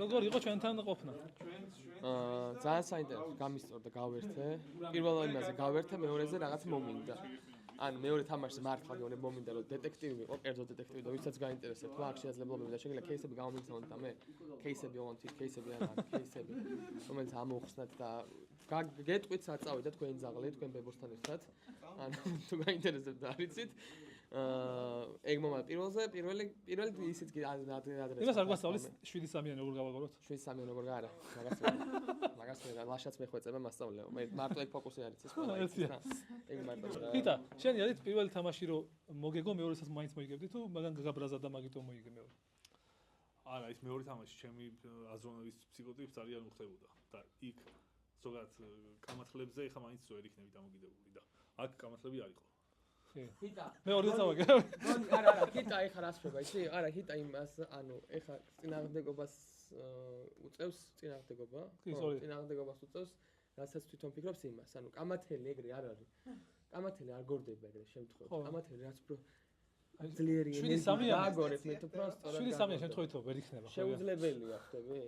როგორ იყო ჩვენთან ყოფნა? ძალიან საინტერესო გამისწორდა გავერთე. პირველ იმაზე გავერთე, მეორეზე რაღაც მომინდა. ან მეორე თამაშზე მართლა გეუბნები მომინდა რომ დეტექტივი ვიყო, კერძო დეტექტივი და ვისაც გაინტერესებს, რა აქ შესაძლებლობები და შეგიძლია кейსები გამომიცანოთ და მე кейსები ოღონდ кейსები არა, кейსები, რომელიც ამოხსნათ და გეტყვით საწავი და თქვენი ძაღლი თქვენ ბებოსთან ერთად. ან თუ გაინტერესებთ და არიცით. ეგ მომავალ პირველი ისიც კი ადრესს. იმას არ გვასწავლის 7-3-იანი როგორ გავაგოროთ? 7-3-იანი როგორ გაარა. მაგას მე ლაშაც მეხვეწება მასწავლეო. მე მარტო ეგ ფოკუსი არის ეს ყველა ის რა. ეგ მარტო. ხიტა, შენი არის პირველი თამაში რომ მოგეგო მეორესაც მაინც მოიგებდი თუ მაგან გაგაბრაზა და მაგითო მოიგე მეორე? არა, ის მეორე თამაში ჩემი აზროვნების ფსიქოტიპს ძალიან უხდებოდა და იქ ზოგადად კამათლებზე ხა მაინც ვერ იქნები დამოკიდებული და აქ კამათლები არ იყო. ხიტა. მე ორი წავაგე. არა, ხიტა ეხა რას ხდება, იცი? არა, ხიტა იმას, ანუ ეხა წინააღმდეგობას უწევს წინააღმდეგობა. წინააღმდეგობას უწევს, რასაც თვითონ ფიქრობს იმას. ანუ კამათელი ეგრე არ არის. კამათელი არ გორდება ეგრე შემთხვევაში. კამათელი რაც ძლიერი ენერგია გააგორებს, მე თუ პროსტო 7-3-იანი შემთხვევით ვერ იქნება. შეუძლებელია, ხვდები?